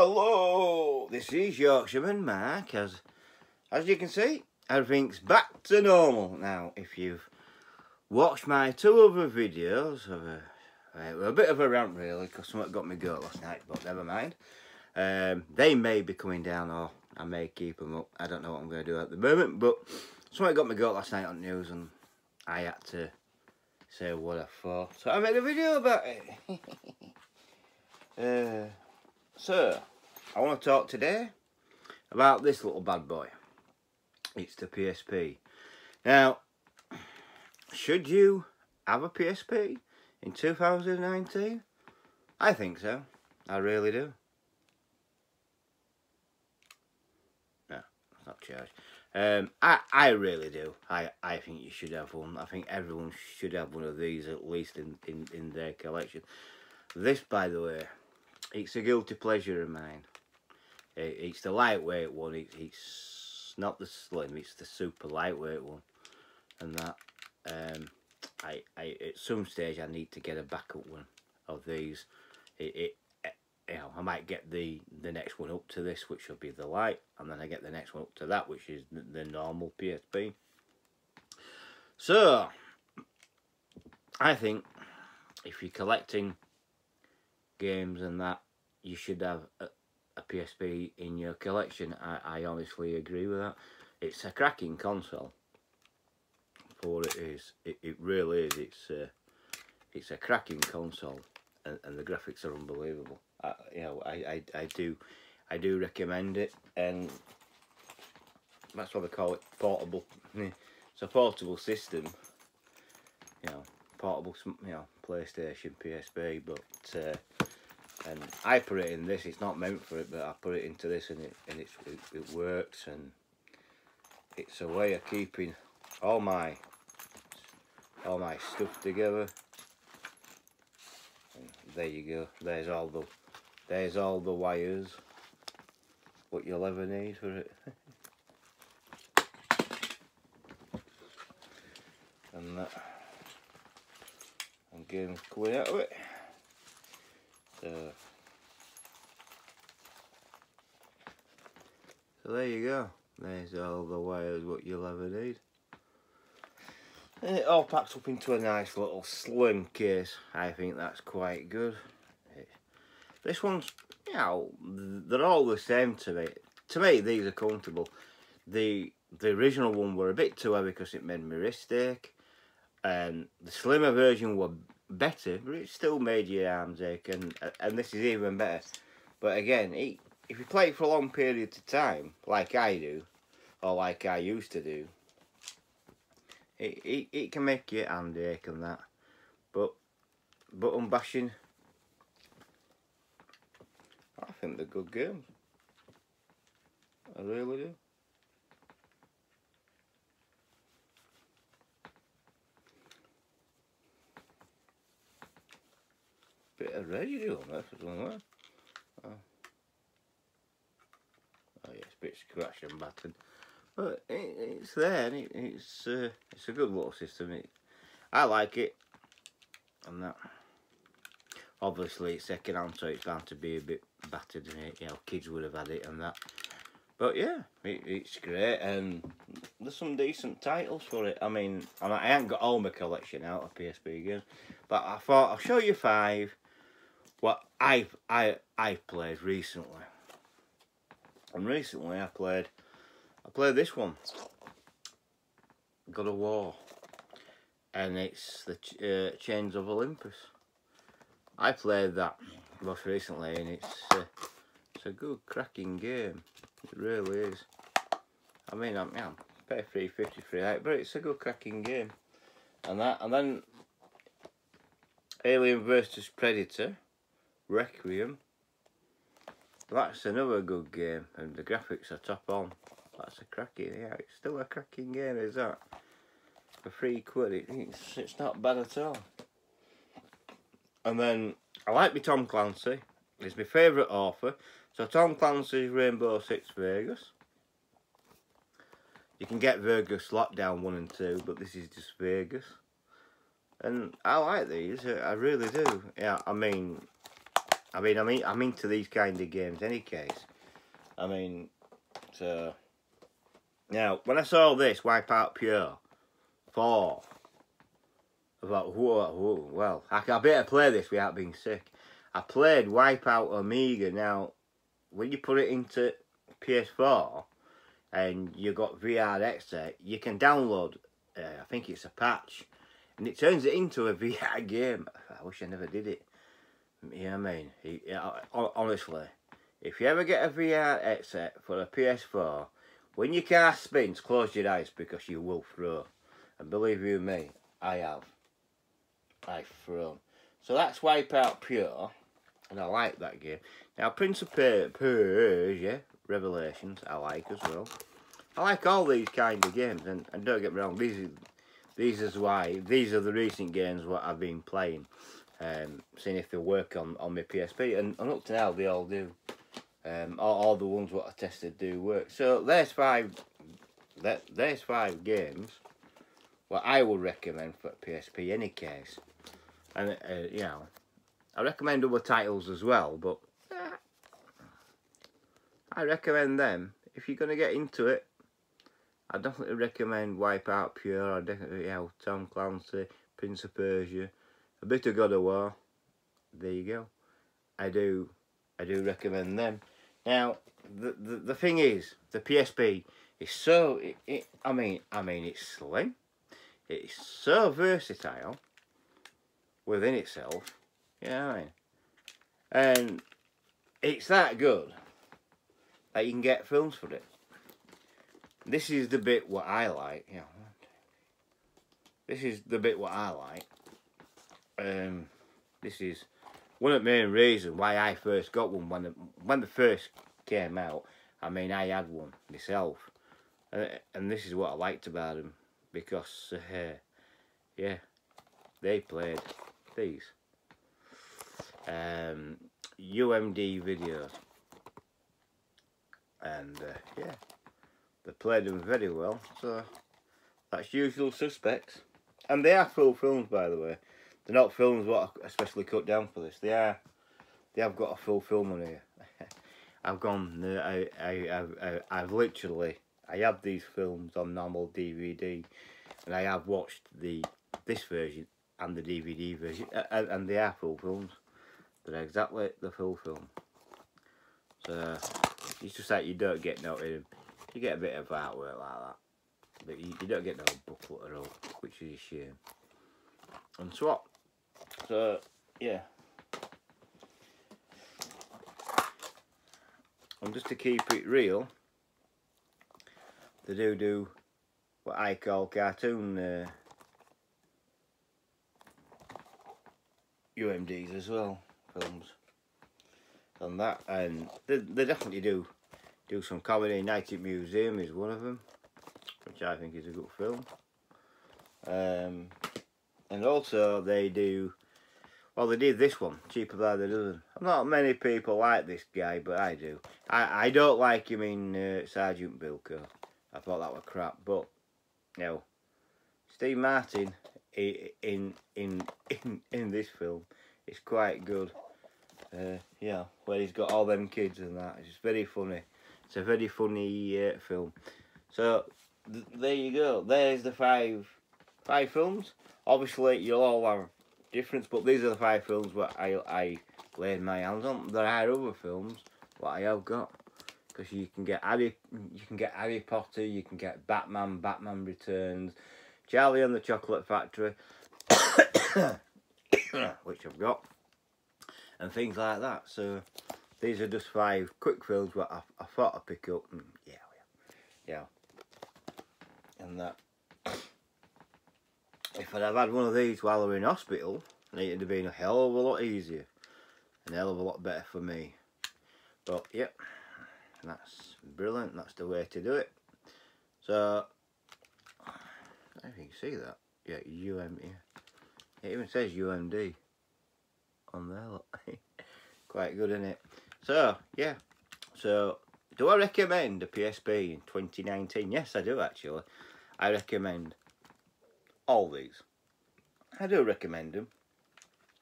Hello, this is Yorkshireman Mark. As you can see, everything's back to normal now. If you've watched my two other videos, a bit of a rant really, because something got me goat last night, but never mind. They may be coming down, or I may keep them up. I don't know what I'm going to do at the moment, but something got me goat last night on news, and I had to say what I thought. So I made a video about it. So, I want to talk today about this little bad boy. It's the PSP. Now, should you have a PSP in 2019? I think so. I really do. No, it's not charged. I really do. I think you should have one. I think everyone should have one of these, at least in their collection. This, by the way, it's a guilty pleasure of mine. It's the lightweight one. It's not the slim. It's the super lightweight one. And that, at some stage I need to get a backup one of these. You know, I might get the next one up to this, which will be the light, and then I get the next one up to that, which is the normal PSP. So, I think if you're collecting games and that, you should have a PSP in your collection. I honestly agree with that. It's a cracking console for what it is. It really is. It's a cracking console, and the graphics are unbelievable. You know, I do recommend it, and that's what they call it, portable. It's a portable system. You know, portable. You know, PlayStation, PSP, but. And I put it in this. It's not meant for it, but I put it into this, and it works, and it's a way of keeping all my stuff together. And there you go. There's all the wires. What you'll ever need for it. And that. And games coming out of it. So there you go. There's all the wires what you'll ever need. And it all packs up into a nice little slim case. I think that's quite good. This one's, you know, they're all the same to me. To me, these are comfortable. The original one were a bit too heavy because it made my wrist ache. And the slimmer version were better, but it still made your arms ache, and this is even better. But again, if you play it for a long period of time, like I do, or like I used to do, it can make your hand ache and that. But unbashing, I think they're good games. I really do. Bit of residue on that for somewhere. Oh yeah, it's a bit scratched and battered, but it's there, and it's a good little system. I like it, and that. Obviously, it's second hand, so it's bound to be a bit battered, and you know, kids would have had it and that. But yeah, it's great, and there's some decent titles for it. I mean, I haven't got all my collection out of PSP games, but I thought I'll show you 5 what I've played recently. And recently I played this one, God of War, and it's the Chains of Olympus. I played that most recently, and it's a good cracking game. It really is. I mean, I'm pay $3.50 for it, but it's a good cracking game. And then Alien vs Predator Requiem. That's another good game, and the graphics are top on. That's a cracking, yeah, it's still a cracking game, is that? For £3, it's not bad at all. And then I like my Tom Clancy. He's my favourite author. So Tom Clancy's Rainbow Six Vegas. You can get Vegas Lockdown 1 and 2, but this is just Vegas. And I like these, I really do. Yeah, I mean, I'm into these kind of games any case. I mean, so now when I saw this Wipeout Pure 4, I thought, whoa, well, I better play this without being sick. I played Wipeout Omega. Now, when you put it into PS4 and you got VR Extra, you can download, I think it's a patch, and it turns it into a VR game. I wish I never did it. You know what I mean? Honestly, if you ever get a VR headset for a PS4, when your car spins, close your eyes because you will throw. And believe you me, I have. I've thrown. So that's Wipeout Pure, and I like that game. Now, Prince of Persia, Revelations, I like as well. I like all these kind of games, and don't get me wrong, these are the recent games what I've been playing. Seeing if they work on my PSP, and up to now they all do. All the ones what I tested do work. So there's five games what I would recommend for PSP any case. And you know, I recommend other titles as well, but I recommend them if you're gonna get into it. I definitely recommend Wipeout Pure. I definitely, Tom Clancy, Prince of Persia, a bit of God of War. There you go. I do recommend them. Now, the thing is, the PSP is so. I mean, it's slim. It's so versatile within itself. You know what I mean? And it's that good that you can get films for it. This is the bit what I like. You know, this is the bit what I like. This is one of the main reasons why I first got one when the first came out. I mean, I had one myself, and this is what I liked about them because, yeah, they played these UMD videos, and yeah, they played them very well. So that's Usual Suspects, and they are full films, by the way. They're not films what I especially cut down for this. They have got a full film on here. I've gone. I've literally. I have these films on normal DVD, and I have watched this version and the DVD version, and they are full films. They're exactly the full film. So it's just like you don't get no in them. You get a bit of artwork like that, but you don't get no booklet at all, which is a shame. And so yeah. And just to keep it real, they do what I call cartoon UMDs as well, films. And that, and they definitely do some comedy. Night at Museum is one of them, which I think is a good film. And also they do. Well, they did this one, Cheaper by the Dozen. Not many people like this guy, but I do. I don't like him in Sergeant Bilko. I thought that was crap, but you know, Steve Martin in this film is quite good. Yeah, where he's got all them kids and that. It's very funny. It's a very funny film. So there you go. There's the five films. Obviously, you'll all have difference, but these are the 5 films where I laid my hands on. There are other films what I have got, because you can get Harry Potter, you can get Batman Returns, Charlie and the Chocolate Factory, which I've got, and things like that. So these are just 5 quick films what I thought I'd pick up, and yeah, and that. If I'd have had one of these while I was in hospital, it would have been a hell of a lot easier. And a hell of a lot better for me. But, yep, that's brilliant. That's the way to do it. So, I don't know if you can see that. Yeah, UMD. It even says UMD on there. Look. Quite good, isn't it? So, yeah. So, do I recommend a PSP in 2019? Yes, I do, actually. I recommend all these. I do recommend them.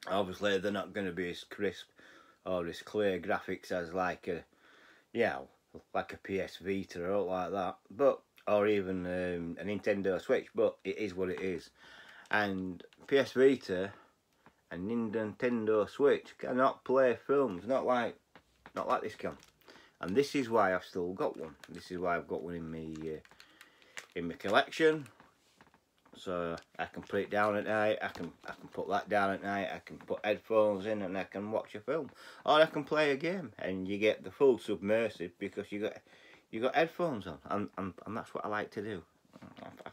Obviously, they're not going to be as crisp or as clear graphics as like a, like a PS Vita or like that, but or even a Nintendo Switch. But it is what it is, and PS Vita and Nintendo Switch cannot play films, not like this can. And this is why I've still got one. This is why I've got one in my collection. So I can put it down at night. I can put that down at night. I can put headphones in and I can watch a film, or I can play a game, and you get the full submersive because you got headphones on, and that's what I like to do. I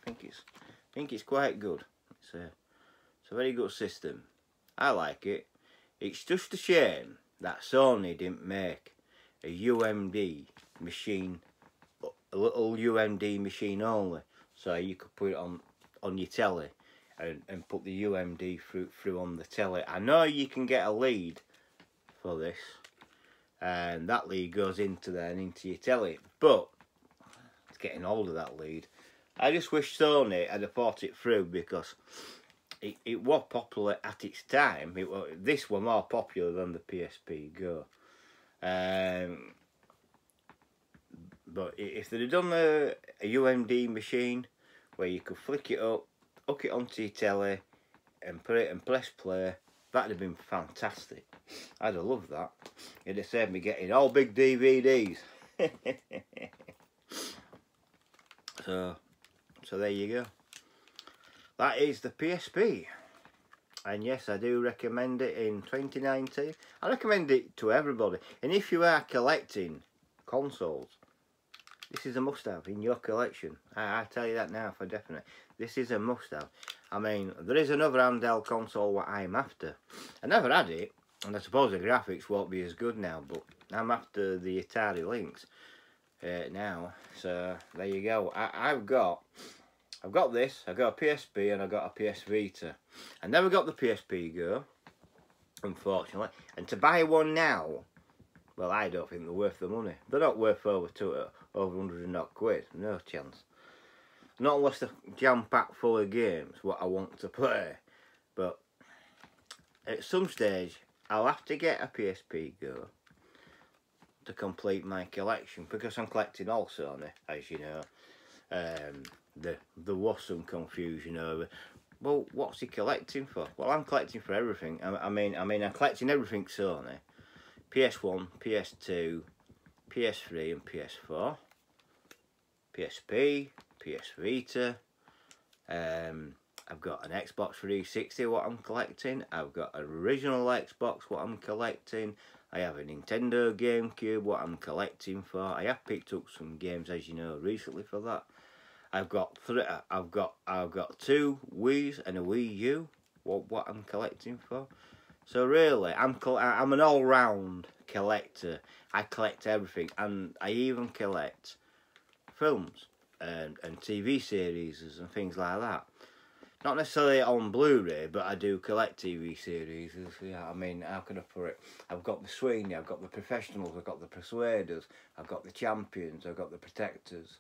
think it's quite good. It's a very good system. I like it. It's just a shame that Sony didn't make a UMD machine, a little UMD machine only, so you could put it on your telly and put the UMD through on the telly. I know you can get a lead for this, and that lead goes into there and into your telly, but it's getting old of that lead. I just wish Sony had thought it through, because it was popular at its time. This was more popular than the PSP Go. But if they'd have done a UMD machine where you could flick it up, hook it onto your telly, and put it and press play, that'd have been fantastic. I'd have loved that. It'd have saved me getting all big DVDs. So there you go. That is the PSP. And yes, I do recommend it in 2019. I recommend it to everybody. And if you are collecting consoles, this is a must-have in your collection. I tell you that now for definite. This is a must-have. I mean, there is another handheld console what I'm after. I never had it, and I suppose the graphics won't be as good now, but I'm after the Atari Lynx now. So there you go. I've got this. I got a PSP and I got a PS Vita. I never got the PSP Go, unfortunately. And to buy one now, well, I don't think they're worth the money. They're not worth over 100 and odd quid. No chance. Not unless they're jam-packed full of games, what I want to play. But at some stage, I'll have to get a PSP Go to complete my collection, because I'm collecting all Sony, as you know. There was some confusion over, well, what's he collecting for? Well, I'm collecting for everything. I mean, I'm collecting everything Sony. PS1, PS2, PS3 and PS4. PSP, PS Vita. I've got an Xbox 360 what I'm collecting. I've got an original Xbox what I'm collecting. I have a Nintendo GameCube what I'm collecting for. I have picked up some games, as you know, recently for that. I've got two Wii's and a Wii U what I'm collecting for. So really, I'm an all-round collector. I collect everything, and I even collect films and TV series and things like that. Not necessarily on Blu-ray, but I do collect TV series. Yeah, I mean, how can I put it? I've got the Sweeney, I've got the Professionals, I've got the Persuaders, I've got the Champions, I've got the Protectors.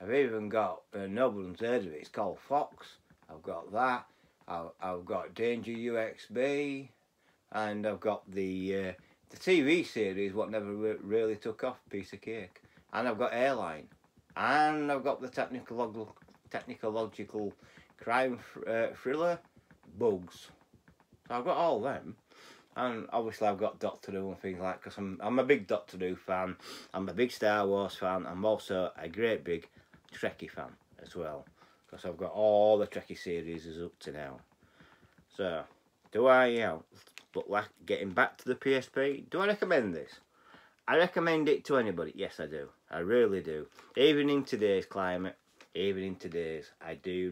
I've even got, nobody's heard of it, it's called Fox. I've got that. I've got Danger UXB, and I've got the TV series what never really took off, piece of cake. And I've got Airline, and I've got the technological crime thriller Bugs. So I've got all them, and obviously I've got Doctor Who and things like, because I'm a big Doctor Who fan. I'm a big Star Wars fan. I'm also a great big Trekkie fan as well, because I've got all the Trekkie series up to now. So do I, but like, getting back to the PSP, do I recommend this? I recommend it to anybody. Yes, I do. I really do. Even in today's climate, even in today's, I do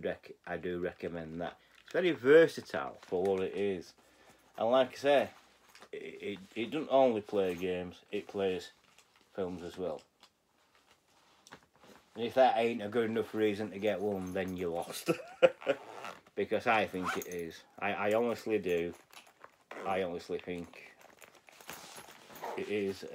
recommend that. It's very versatile for what it is, and like I say, it doesn't only play games; it plays films as well. And if that ain't a good enough reason to get one, then you're lost. Because I think it is. I honestly do. I honestly think it is.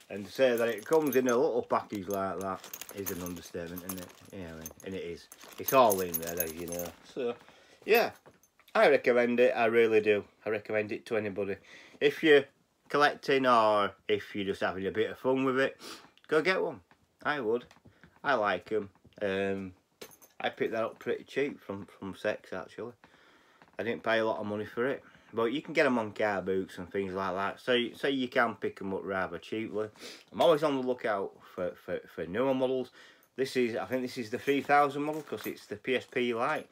And to say that it comes in a little package like that is an understatement, isn't it? Yeah, and it is. It's all in there, as you know. So, yeah. I recommend it, I really do. I recommend it to anybody. If you're collecting or if you're just having a bit of fun with it, go get one. I would. I like them. I picked that up pretty cheap from Sex, actually. I didn't pay a lot of money for it. But you can get them on car boots and things like that. So you can pick them up rather cheaply. I'm always on the lookout for newer models. I think this is the 3000 model because it's the PSP Lite.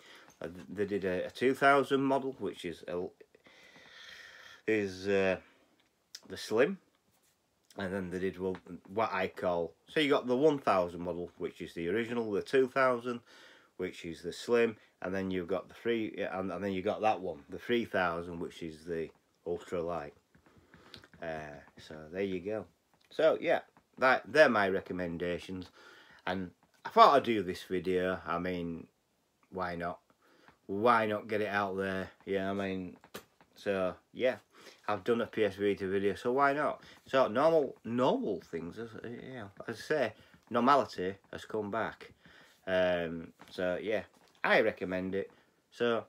They did a 2000 model, which is the Slim. And then they did what I call, so you got the 1000 model, which is the original, the 2000, which is the Slim, and then you've got the and then you got that one, the 3000, which is the Ultra Light. So there you go. So yeah, they're my recommendations, and I thought I'd do this video. I mean, why not? Why not get it out there? Yeah, I mean, so yeah. I've done a PS Vita video, so why not? So normal things, you know, as I say, normality has come back. So yeah, I recommend it. So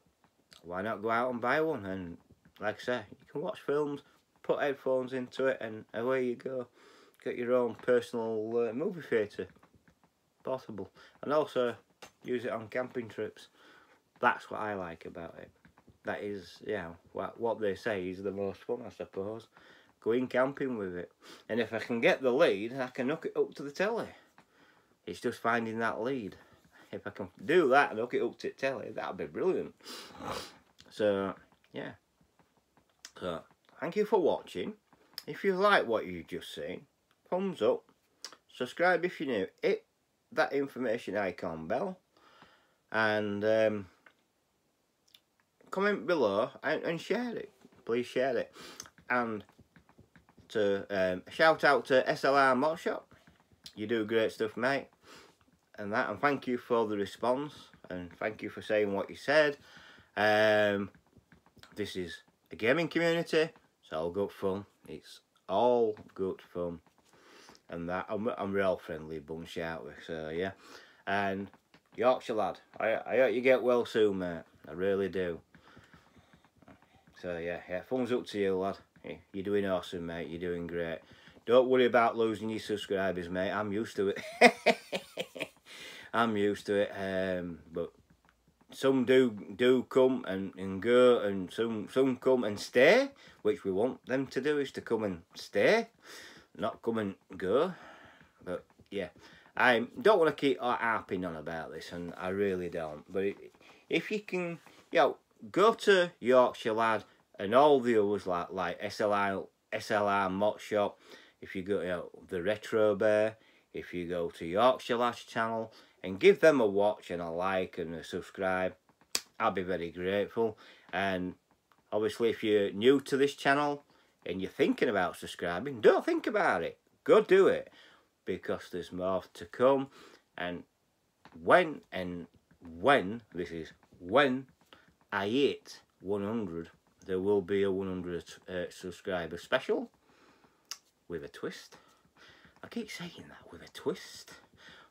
why not go out and buy one? And like I say, you can watch films, put headphones into it, and away you go. Get your own personal movie theatre, portable, and also use it on camping trips. That's what I like about it. That is, yeah, what they say is the most fun, I suppose. Going camping with it. And if I can get the lead, I can hook it up to the telly. It's just finding that lead. If I can do that and hook it up to the telly, that'd be brilliant. So, yeah. So, thank you for watching. If you like what you've just seen, thumbs up. Subscribe if you're new. Hit that information icon bell. And, comment below and share it. Please share it. And to shout out to SLR Mod Shop. You do great stuff, mate. And thank you for the response. And thank you for saying what you said. This is a gaming community. It's all good fun. It's all good fun. And I'm real friendly bunch, aren't we? So yeah. And Yorkshire lad, I hope you get well soon, mate. I really do. So yeah, thumbs up to you, lad. You're doing awesome, mate. You're doing great. Don't worry about losing your subscribers, mate. I'm used to it. I'm used to it. But some do come and go, and some come and stay, which we want them to do, is to come and stay, not come and go. But yeah, I don't want to keep harping on about this, and I really don't. But if you can, you know, go to Yorkshire lad and all the others like SLR Mod Shop. If you go to the Retro Bear, if you go to Yorkshire Lad's channel and give them a watch and a like and a subscribe, I'll be very grateful. And obviously, if you're new to this channel and you're thinking about subscribing, don't think about it. Go do it, because there's more to come. And when I hit 100, there will be a 100 subscriber special with a twist. I keep saying that, with a twist.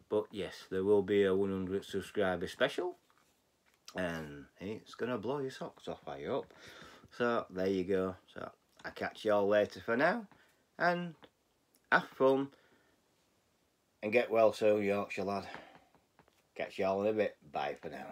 But yes, there will be a 100 subscriber special. And it's going to blow your socks off, I hope. So, there you go. So, I'll catch you all later for now. And have fun. And get well soon, Yorkshire lad. Catch you all in a bit. Bye for now.